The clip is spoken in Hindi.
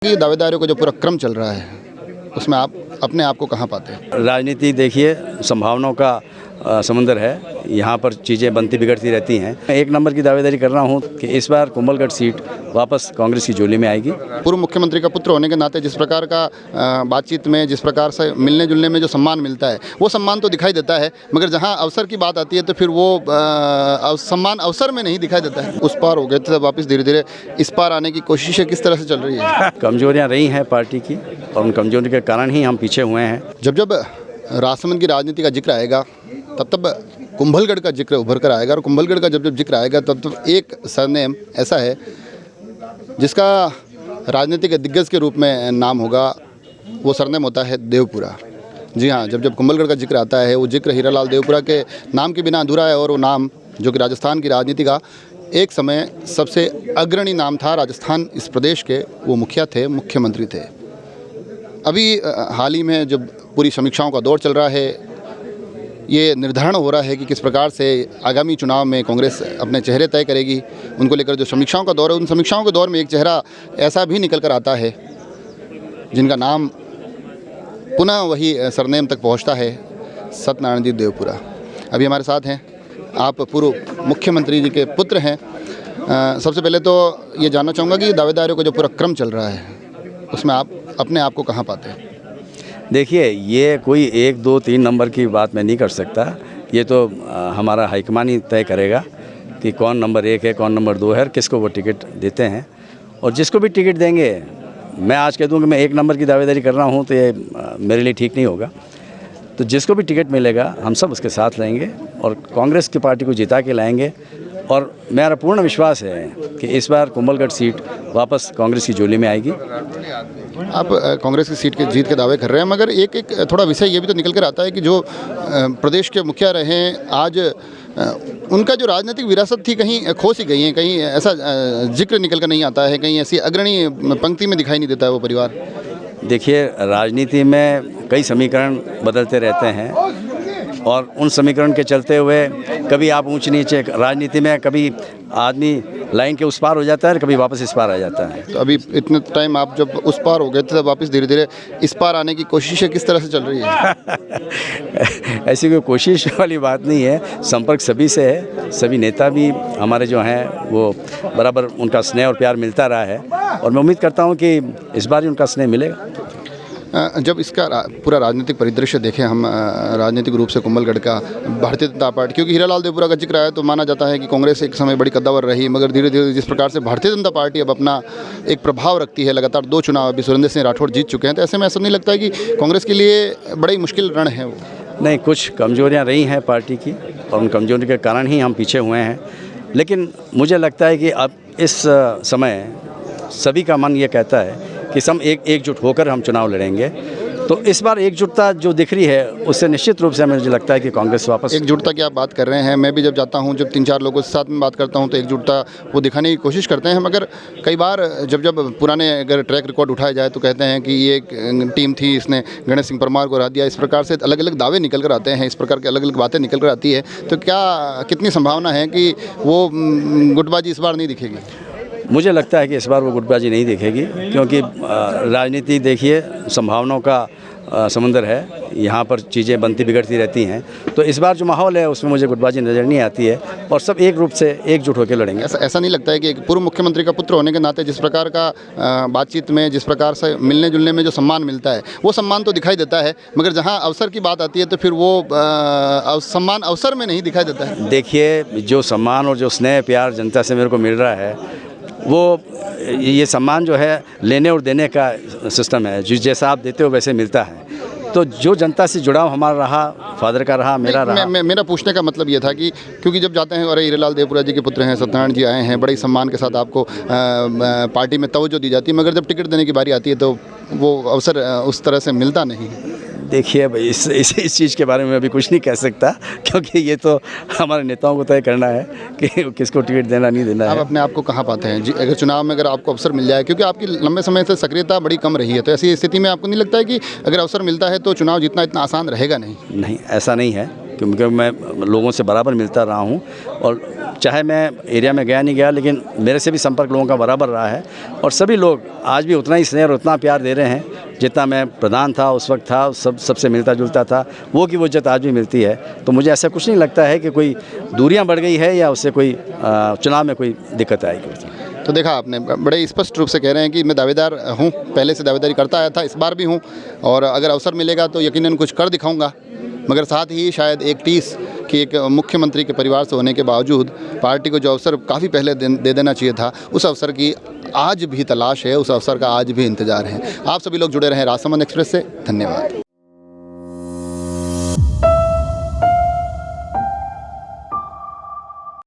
कि दावेदारों का जो पूरा क्रम चल रहा है उसमें आप अपने आप को कहाँ पाते हैं? राजनीति देखिए संभावनाओं का समुंदर है। यहाँ पर चीज़ें बनती बिगड़ती रहती हैं। मैं एक नंबर की दावेदारी कर रहा हूँ कि इस बार कुंभलगढ़ सीट वापस कांग्रेस की झोली में आएगी। पूर्व मुख्यमंत्री का पुत्र होने के नाते जिस प्रकार का बातचीत में, जिस प्रकार से मिलने जुलने में जो सम्मान मिलता है वो सम्मान तो दिखाई देता है, मगर जहाँ अवसर की बात आती है तो फिर वो सम्मान अवसर में नहीं दिखाई देता है। उस पार हो गए थे, वापस धीरे धीरे इस पार आने की कोशिशें किस तरह से चल रही है? कमजोरियाँ रही हैं पार्टी की और उन कमजोरी के कारण ही हम पीछे हुए हैं। जब राजसमंद की राजनीति का जिक्र आएगा तब कुंभलगढ़ का जिक्र उभर कर आएगा, और कुंभलगढ़ का जब जिक्र आएगा तब एक सरनेम ऐसा है जिसका राजनीति के दिग्गज के रूप में नाम होगा। वो सरनेम होता है देवपुरा। जी हाँ, जब कुंभलगढ़ का जिक्र आता है वो जिक्र हीरालाल देवपुरा के नाम के बिना अधूरा है, और वो नाम जो कि राजस्थान की राजनीति का एक समय सबसे अग्रणी नाम था। राजस्थान इस प्रदेश के वो मुखिया थे, मुख्यमंत्री थे। अभी हाल ही में जब पूरी समीक्षाओं का दौर चल रहा है, ये निर्धारण हो रहा है कि किस प्रकार से आगामी चुनाव में कांग्रेस अपने चेहरे तय करेगी। उनको लेकर जो समीक्षाओं का दौर है, उन समीक्षाओं के दौर में एक चेहरा ऐसा भी निकल कर आता है जिनका नाम पुनः वही सरनेम तक पहुंचता है, सत्यनारायण जी देवपुरा। अभी हमारे साथ हैं, आप पूर्व मुख्यमंत्री जी के पुत्र हैं। सबसे पहले तो ये जानना चाहूँगा कि दावेदारों का जो पूरा क्रम चल रहा है उसमें आप अपने आप को कहाँ पाते हैं? देखिए, ये कोई 1, 2, 3 नंबर की बात मैं नहीं कर सकता। ये तो हमारा हाईकमान ही तय करेगा कि कौन नंबर 1 है, कौन नंबर 2 है, किसको वो टिकट देते हैं। और जिसको भी टिकट देंगे, मैं आज कह दूं कि मैं 1 नंबर की दावेदारी कर रहा हूं तो ये मेरे लिए ठीक नहीं होगा। तो जिसको भी टिकट मिलेगा हम सब उसके साथ रहेंगे और कांग्रेस की पार्टी को जिता के लाएंगे। और मेरा पूर्ण विश्वास है कि इस बार कुंभलगढ़ सीट वापस कांग्रेस की झोली में आएगी। आप कांग्रेस की सीट के जीत के दावे कर रहे हैं, मगर एक थोड़ा विषय ये भी तो निकल कर आता है कि जो प्रदेश के मुखिया रहे हैं आज, उनका जो राजनीतिक विरासत थी कहीं खो सी गई है, कहीं ऐसा जिक्र निकल कर नहीं आता है, कहीं ऐसी अग्रणी पंक्ति में दिखाई नहीं देता है वो परिवार। देखिए, राजनीति में कई समीकरण बदलते रहते हैं और उन समीकरण के चलते हुए कभी आप ऊंच नीचे राजनीति में, कभी आदमी लाइन के उस पार हो जाता है, कभी वापस इस पार आ जाता है। तो अभी इतने टाइम आप जब उस पार हो गए थे, तब वापस धीरे धीरे इस पार आने की कोशिशें किस तरह से चल रही है? ऐसी कोई कोशिश वाली बात नहीं है। संपर्क सभी से है, सभी नेता भी हमारे जो हैं वो बराबर उनका स्नेह और प्यार मिलता रहा है और मैं उम्मीद करता हूँ कि इस बार ही उनका स्नेह मिलेगा। जब इसका पूरा राजनीतिक परिदृश्य देखें हम, राजनीतिक रूप से कुंभलगढ़ का भारतीय जनता पार्टी, क्योंकि हीरालाल देवपुरा का जिक्र आया तो माना जाता है कि कांग्रेस एक समय बड़ी कद्दावर रही, मगर धीरे धीरे जिस प्रकार से भारतीय जनता पार्टी अब अपना एक प्रभाव रखती है, लगातार 2 चुनाव अभी सुरेंद्र सिंह राठौड़ जीत चुके हैं, तो ऐसे में ऐसा नहीं लगता है कि कांग्रेस के लिए बड़ा ही मुश्किल रण है वो? नहीं, कुछ कमजोरियाँ रही हैं पार्टी की और उन कमजोरी के कारण ही हम पीछे हुए हैं। लेकिन मुझे लगता है कि अब इस समय सभी का मन ये कहता है कि हम एकजुट होकर हम चुनाव लड़ेंगे। तो इस बार एकजुटता जो दिख रही है उससे निश्चित रूप से मुझे लगता है कि कांग्रेस वापस। एकजुटता की आप बात कर रहे हैं, मैं भी जब जाता हूं, जब 3-4 लोगों के साथ में बात करता हूं तो एकजुटता वो दिखाने की कोशिश करते हैं, मगर कई बार जब पुराने अगर ट्रैक रिकॉर्ड उठाया जाए तो कहते हैं कि ये एक टीम थी, इसने गणेश सिंह परमार को हरा दिया। इस प्रकार से अलग अलग दावे निकल कर आते हैं, इस प्रकार की अलग अलग बातें निकल कर आती है। तो क्या कितनी संभावना है कि वो गुटबाजी इस बार नहीं दिखेगी? मुझे लगता है कि इस बार वो गुटबाजी नहीं दिखेगी, क्योंकि राजनीति देखिए संभावनाओं का समुंदर है। यहाँ पर चीज़ें बनती बिगड़ती रहती हैं। तो इस बार जो माहौल है उसमें मुझे गुटबाजी नज़र नहीं आती है और सब एक रूप से एकजुट होकर लड़ेंगे। ऐसा नहीं लगता है कि एक पूर्व मुख्यमंत्री का पुत्र होने के नाते जिस प्रकार का बातचीत में, जिस प्रकार से मिलने जुलने में जो सम्मान मिलता है वो सम्मान तो दिखाई देता है, मगर जहाँ अवसर की बात आती है तो फिर वो सम्मान अवसर में नहीं दिखाई देता है? देखिए, जो सम्मान और जो स्नेह प्यार जनता से मेरे को मिल रहा है वो ये सम्मान जो है लेने और देने का सिस्टम है। जैसा आप देते हो वैसे मिलता है। तो जो जनता से जुड़ाव हमारा रहा, फादर का रहा, मेरा रहा। मेरा पूछने का मतलब ये था कि क्योंकि जब जाते हैं और हीरालाल देवपुरा जी के पुत्र हैं, सत्यनारायण जी आए हैं, बड़े सम्मान के साथ आपको पार्टी में तवज्जो दी जाती है, मगर जब टिकट देने की बारी आती है तो वो अवसर उस तरह से मिलता नहीं। देखिए, इस चीज़ के बारे में अभी कुछ नहीं कह सकता, क्योंकि ये तो हमारे नेताओं को तय करना है कि किसको टिकट देना नहीं देना है। आप अपने आप को कहाँ पाते हैं जी, अगर चुनाव में अगर आपको अवसर मिल जाए, क्योंकि आपकी लंबे समय से सक्रियता बड़ी कम रही है, तो ऐसी स्थिति में आपको नहीं लगता है कि अगर अवसर मिलता है तो चुनाव जीतना इतना आसान रहेगा नहीं? नहीं, ऐसा नहीं है। क्योंकि मैं लोगों से बराबर मिलता रहा हूँ और चाहे मैं एरिया में गया नहीं गया, लेकिन मेरे से भी संपर्क लोगों का बराबर रहा है और सभी लोग आज भी उतना ही स्नेह और उतना प्यार दे रहे हैं जितना मैं प्रधान था उस वक्त था, सबसे मिलता जुलता था, वो की वो इज्जत आज भी मिलती है। तो मुझे ऐसा कुछ नहीं लगता है कि कोई दूरियां बढ़ गई है या उससे कोई चुनाव में कोई दिक्कत आएगी। तो देखा आपने, बड़े स्पष्ट रूप से कह रहे हैं कि मैं दावेदार हूँ, पहले से दावेदारी करता आया था, इस बार भी हूँ और अगर अवसर मिलेगा तो यकीनन कुछ कर दिखाऊंगा। मगर साथ ही शायद एक टीस कि एक मुख्यमंत्री के परिवार से होने के बावजूद पार्टी को जो अवसर काफ़ी पहले दे देना चाहिए था, उस अवसर की आज भी तलाश है, उस अवसर का आज भी इंतज़ार है। आप सभी लोग जुड़े रहें राजसमंद एक्सप्रेस से। धन्यवाद।